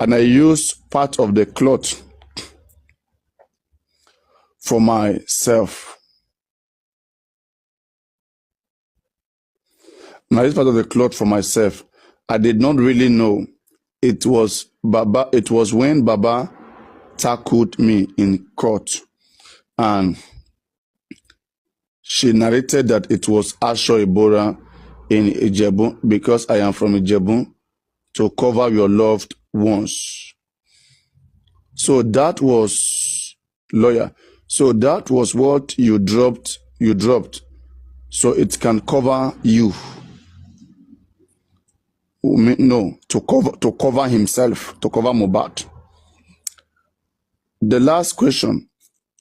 and I used part of the cloth for myself. And I used part of the cloth for myself. I did not really know. It was Baba. It was when Baba tackled me in court, and she narrated that it was Asho Ibora in Ijebu, because I am from Ijebu, to cover your loved ones. So that was, lawyer. So that was what you dropped. So it can cover you. No, to cover himself, to cover Mohbad. The last question.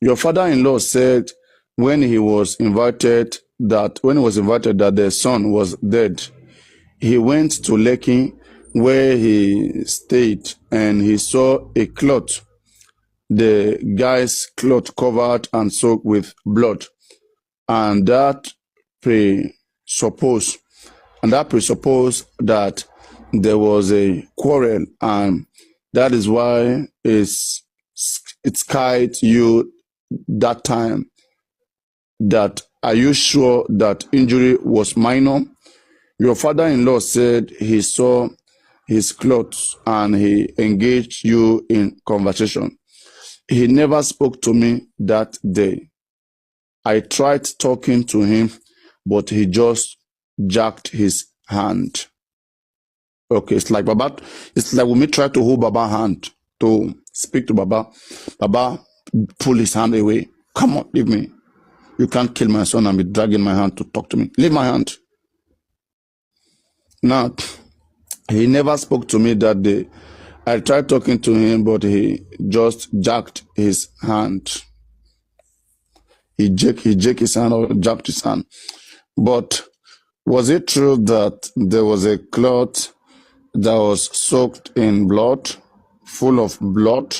Your father-in-law said when he was invited that the son was dead, he went to Lekki where he stayed, and he saw a cloth, the guy's cloth covered and soaked with blood, and that presupposed that there was a quarrel, and that is why it scared you that time. That, are you sure that injury was minor? Your father-in-law said he saw his clothes and he engaged you in conversation. He never spoke to me that day. I tried talking to him, but he just jacked his hand. Okay, it's like Baba. It's like when we try to hold Baba's hand to speak to Baba. Baba pull his hand away. Come on, leave me. You can't kill my son and be dragging my hand to talk to me. Leave my hand. Now, he never spoke to me that day. I tried talking to him, but he just jacked his hand. He jacked his hand or jacked his hand. But was it true that there was a cloth that was soaked in blood, full of blood?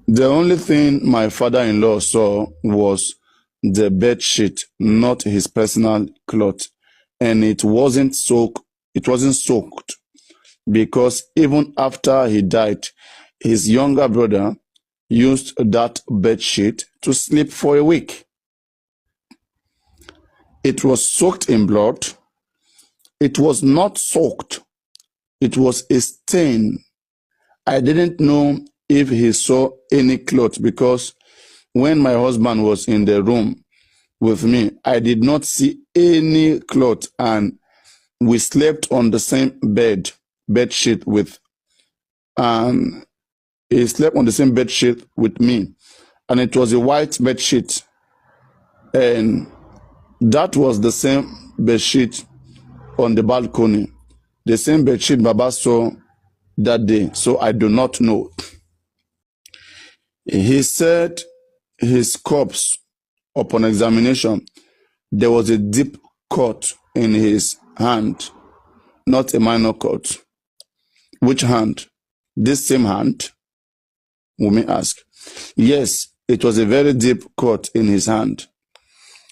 The only thing my father-in-law saw was the bed sheet, not his personal cloth, and it wasn't soaked. It wasn't soaked because even after he died, his younger brother used that bed sheet to sleep for a week. It was soaked in blood. It was not soaked. It was a stain. I didn't know if he saw any cloth, because when my husband was in the room with me, I did not see any cloth, and we slept on the same bed sheet with, and he slept on the same bed sheet with me, and it was a white bed sheet, and that was the same bed sheet on the balcony, the same bed sheet Baba saw that day. So I do not know. He said his corpse, upon examination, there was a deep cut in his hand, not a minor cut. Which hand? This same hand? Wumi asked. Yes, it was a very deep cut in his hand.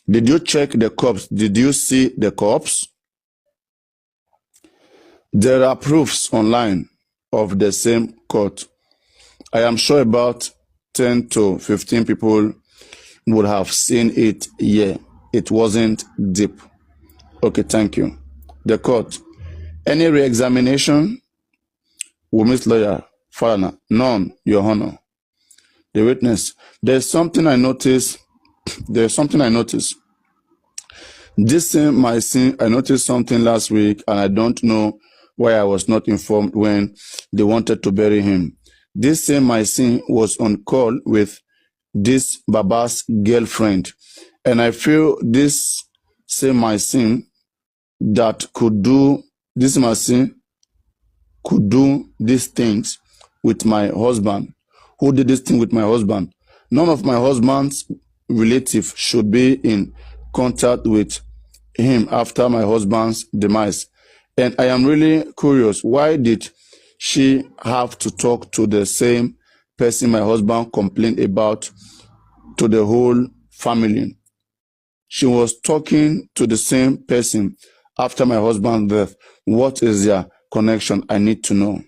Did you check the corpse? Did you see the corpse? There are proofs online of the same cut. I am sure about 10 to 15 people would have seen it here. It wasn't deep. Okay, thank you. The court. Any re-examination? Women's lawyer, foreigner. None, Your Honor. The witness. There's something I noticed. This same my sin, I noticed something last week, and I don't know why I was not informed when they wanted to bury him. This same my sin was on call with this Baba's girlfriend, and I feel this same my sin that could do this my sin could do these things with my husband. Who did this thing with my husband? None of my husband's relatives should be in contact with him after my husband's demise. And I am really curious, why did she have to talk to the same person my husband complained about to the whole family? She was talking to the same person after my husband's death. What is their connection? I need to know.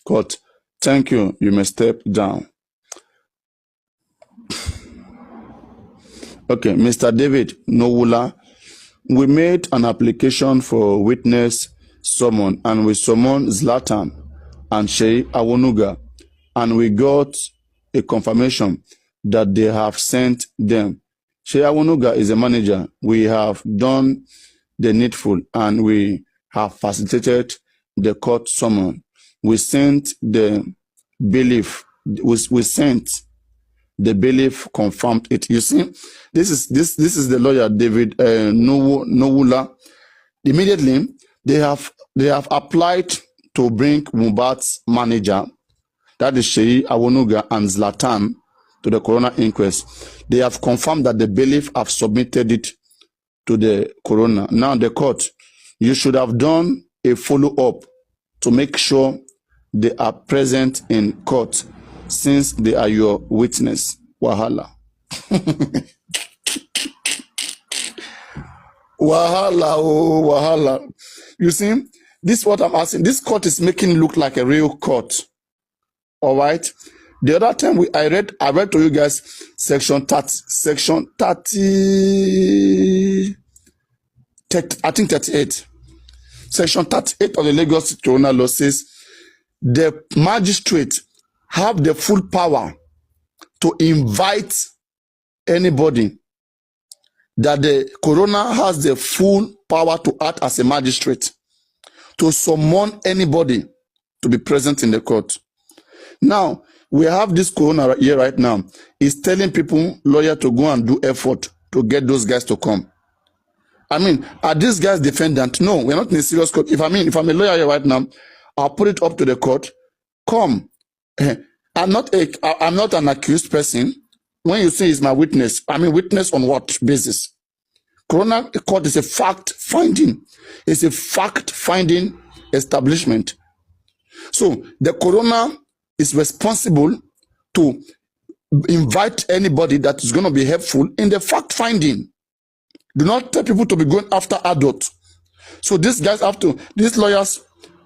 Court, thank you. You may step down. Okay, Mr. David Nowula, we made an application for witness summon, and we summoned Zlatan and Shey Awonuga, and we got a confirmation that they have sent them. Shey Awonuga is a manager. We have done the needful, and we have facilitated the court summon. We sent the bailiff. We sent the bailiff, confirmed it. You see, this is the lawyer David Nowula. Immediately, they have applied to bring Mohbad's manager, that is Shey Awonuga, and Zlatan to the coroner inquest. They have confirmed that the bailiff have submitted it to the coroner. Now, the court, you should have done a follow-up to make sure they are present in court, since they are your witness. Wahala. Wahala, oh, wahala. You see, this is what I'm asking. This court is making it look like a real court. All right. The other time I read to you guys section 30, I think 38. Section 38 of the Lagos Criminal Law says the magistrate have the full power to invite anybody, that the coroner has the full power to act as a magistrate, to summon anybody to be present in the court. Now, we have this coroner here right now. He's telling people, lawyer, to go and do effort to get those guys to come. I mean, are these guys defendant? No, we're not in a serious court. If I'm a lawyer here right now, I'll put it up to the court. Come. I'm not an accused person. When you say it's my witness, I mean witness on what basis? Coroner court is a fact finding. It's a fact finding establishment. So the coroner is responsible to invite anybody that is going to be helpful in the fact finding. Do not tell people to be going after adults. So these guys have to, these lawyers,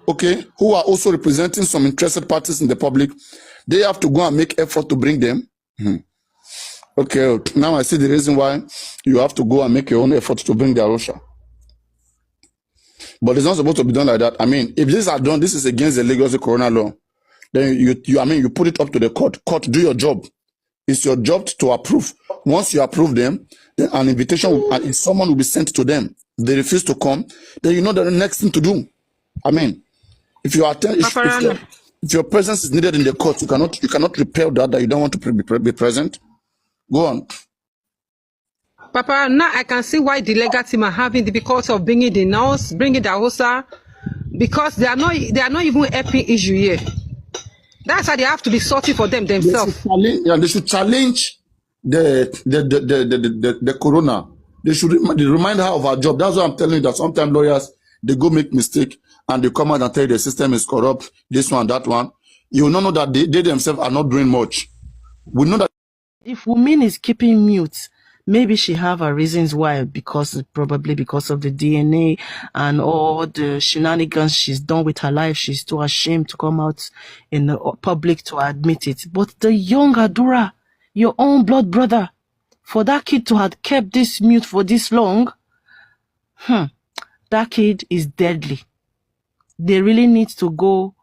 okay, who are also representing some interested parties in the public, they have to go and make effort to bring them. Okay, now I see the reason why you have to go and make your own effort to bring Darosha. But it's not supposed to be done like that. I mean, if this are done, this is against the Lagos Corona law. Then you put it up to the court. Court, do your job. It's your job to approve. Once you approve them, then an invitation and someone will be sent to them. If they refuse to come, then you know the next thing to do. I mean, if you attend, if your presence is needed in the court, you cannot repel that you don't want to be present. Go on. Papa, now I can see why the legal team are having difficulty of bringing the nurse, bringing the Darosha, because they are not even helping issue here. That's why they have to be sorting for themselves. They should challenge the coroner. They should remind her of her job. That's why I'm telling you that sometimes lawyers, they go make mistake and they come out and tell you the system is corrupt, this one, that one. You will not know that they themselves are not doing much. We know that if woman is keeping mute, maybe she have her reasons why, probably because of the DNA and all the shenanigans she's done with her life. She's too ashamed to come out in the public to admit it. But the young Adura, your own blood brother, for that kid to have kept this mute for this long, that kid is deadly. They really need to go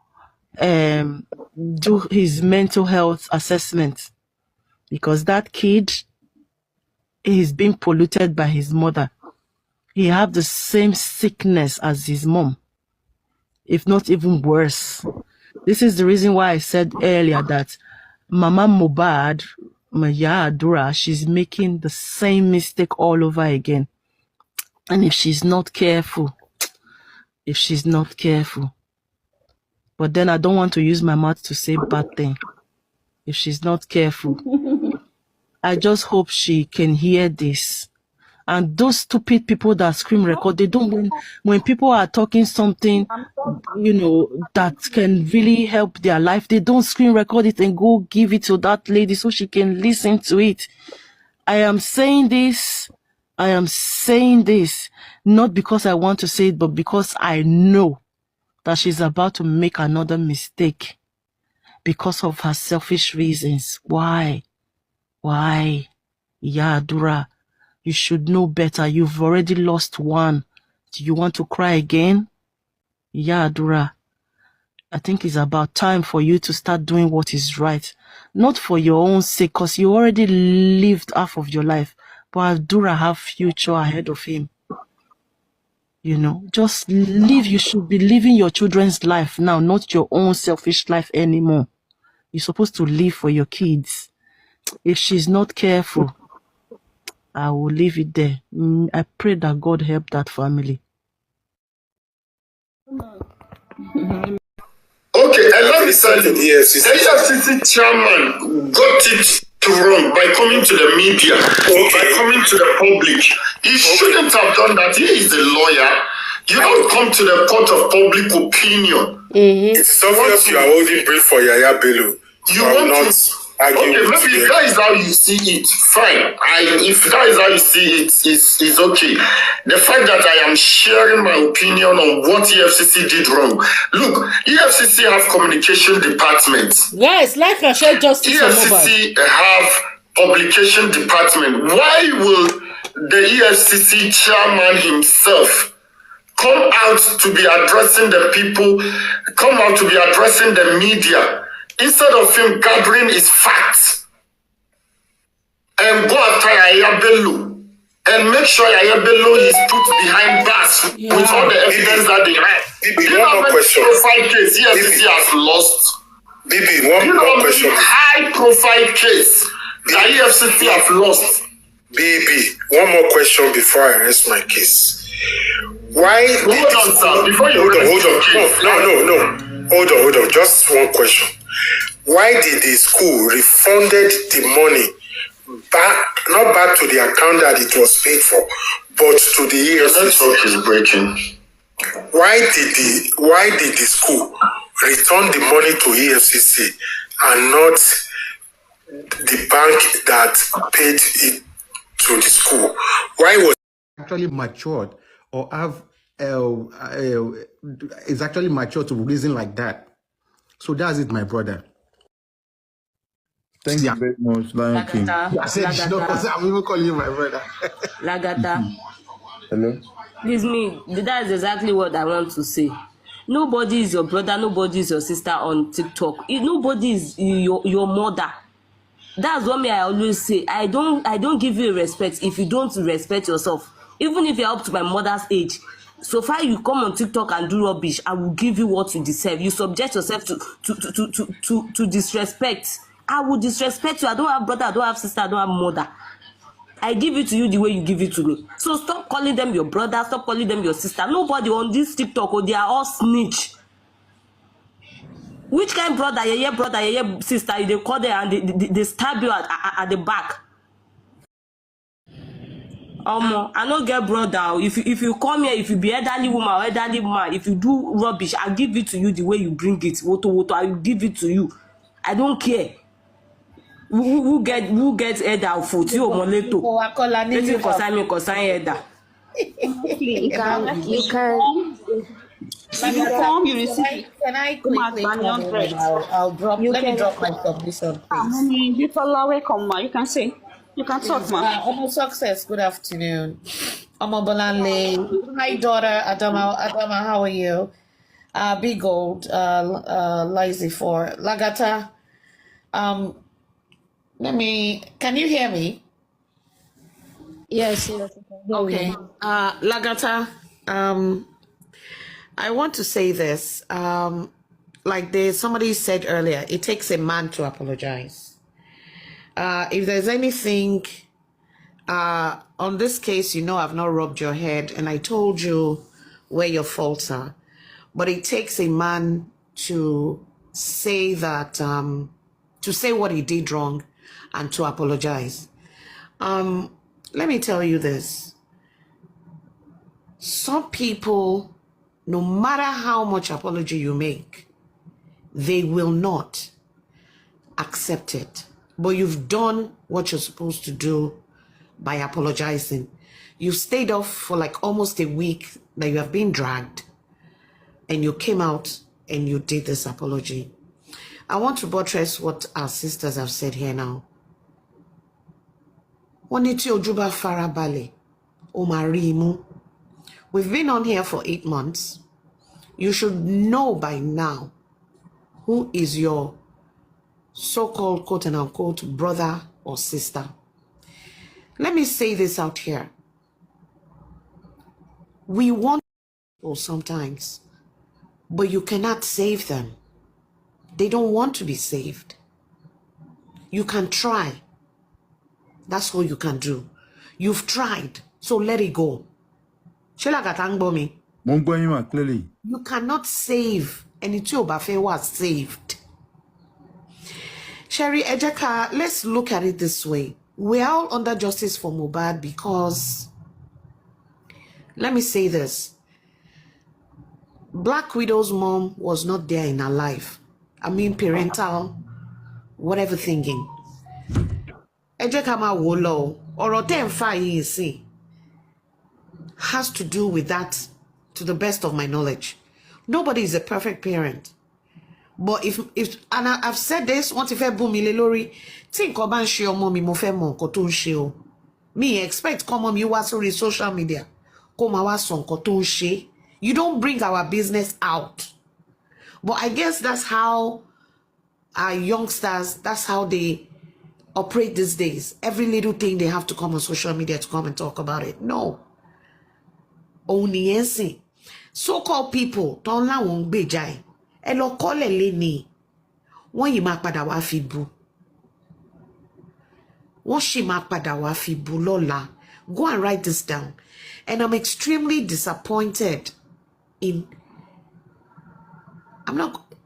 do his mental health assessment, because that kid is being polluted by his mother. He have the same sickness as his mom, if not even worse. This is the reason why I said earlier that Mama Mohbad, Maya Adura, she's making the same mistake all over again. And if she's not careful, but then I don't want to use my mouth to say bad thing. If she's not careful, I just hope she can hear this. And those stupid people that scream record, they don't, when people are talking something, that can really help their life, they don't screen record it and go give it to that lady so she can listen to it. I am saying this not because I want to say it, but because I know that she's about to make another mistake. because of her selfish reasons. Why? Why? Yeah, Adura, you should know better. You've already lost one. Do you want to cry again? Yeah, Adura, I think it's about time for you to start doing what is right. Not for your own sake, because you already lived half of your life. But Adura have future ahead of him. You know, just live. You should be living your children's life now, not your own selfish life anymore. You're supposed to live for your kids. If she's not careful, I will leave it there. I pray that God help that family. Okay, and let me tell you, the EFCC chairman got it wrong by coming to the media, by coming to the public. He shouldn't have done that. He is a lawyer. You don't come to the court of public opinion. It's obvious you are holding brief for Yaya Bello. You want to argue. Okay, maybe if that is how you see it, fine. If that is how you see it, it's okay. The fact that I am sharing my opinion on what EFCC did wrong. Look, EFCC have communication departments. Guys, like and share justice. EFCC have publication department. Why will the EFCC chairman himself come out to be addressing the people, come out to be addressing the media, instead of him gathering his facts and go after Yaya Bello and make sure Yaya Bello is put behind bars with all the evidence that they have? One more question. Profile case EFCC has lost. One more question. High profile case that EFCC have lost. One more question before I rest my case. Why? Hold on, sir. Before you hold on. Hold on. Just one question. Why did the school refunded the money back, not back to the account that it was paid for, but to the EFCC? Network is breaking. Why did the school return the money to EFCC and not the bank that paid it to the school? Why was actually matured or have is actually mature to reason like that? So that's it, my brother. Thank you very much, Lion King. I said, you know, because I'm even calling you my brother. Lagata. Hello? This me. That is exactly what I want to say. Nobody is your brother. Nobody is your sister on TikTok. Nobody is your mother. That's what I always say. I don't give you respect if you don't respect yourself. Even if you're up to my mother's age, so far you come on TikTok and do rubbish, I will give you what you deserve. You subject yourself to disrespect. I will disrespect you. I don't have brother, I don't have sister, I don't have mother. I give it to you the way you give it to me. So stop calling them your brother, stop calling them your sister. Nobody on this TikTok, they are all snitch. Which kind of brother, your sister, they call them and they stab you at the back? I don't get brother. If you come here, if you be elderly woman or elderly man, if you do rubbish, I'll give it to you the way you bring it. Woto, I will give it to you. I don't care. Who gets elder foot? You or Moleto? Let me consign elder. You can. You receive. Can I quickly comment? I'll drop. Let me drop my submission, please. Before welcome, ma. You can say. You can talk, ma. Omo Success. Good afternoon. Omo Bolanle. Hi, daughter Adama. Adama, how are you? Big Gold. Lazy for Lagata. Can you hear me? Yes. Okay. Lagata. I want to say this. Like somebody said earlier, it takes a man to apologize. If there's anything on this case, you know I've not rubbed your head and I told you where your faults are. But it takes a man to say that, to say what he did wrong and to apologize. Let me tell you this. Some people, no matter how much apology you make, they will not accept it. But you've done what you're supposed to do by apologizing. You stayed off for like almost a week that you have been dragged, and you came out and you did this apology. I want to buttress what our sisters have said here now. Wọ́n ní tí ojú bá farabalẹ̀, ó máa rí imú. We've been on here for 8 months. You should know by now who is your so-called quote and unquote brother or sister. Let me say this out here. We want people sometimes, but you cannot save them. They don't want to be saved. You can try. That's all you can do. You've tried, so let it go. Clearly. You cannot save any tí ó bá fẹ́ wá saved. Sherry Ejeka, let's look at it this way. We're all under justice for Mohbad because, let me say this, Black Widow's mom was not there in her life. I mean parental, whatever thinking. Ejeka ma wo lo, ọ̀rọ̀ tẹ́ ń fà yìí sí has to do with that, to the best of my knowledge. Nobody is a perfect parent. But if and I've said this, what if I boom mi lé lórí, tí nǹkan bá ń ṣe ọmọ mi mo fẹ́ mọ̀ nǹkan tó ń ṣe o. Me expect come mi wá sórí social media, kó máa wá sọ nǹkan tó ń ṣe. You don't bring our business out. But I guess that's how our youngsters, that's how they operate these days. Every little thing they have to come on social media to come and talk about it. No. Only so-called people don't láwọn ń gbèjà ẹ̀. Ẹ lọ kọ́lẹ̀ léni. Wọ́n yìí máa padà wá fi bú. Wọ́n sì máa padà wá fi bú lọ́la. Go and write this down. And I'm extremely disappointed in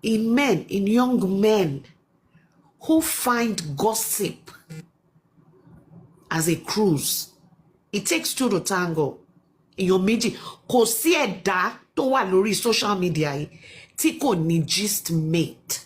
young men who find gossip as a cruise. It takes two to tango. In your méjì, kò sí ẹ̀dá tó wà lórí social media yìí tí kò ní gist mate.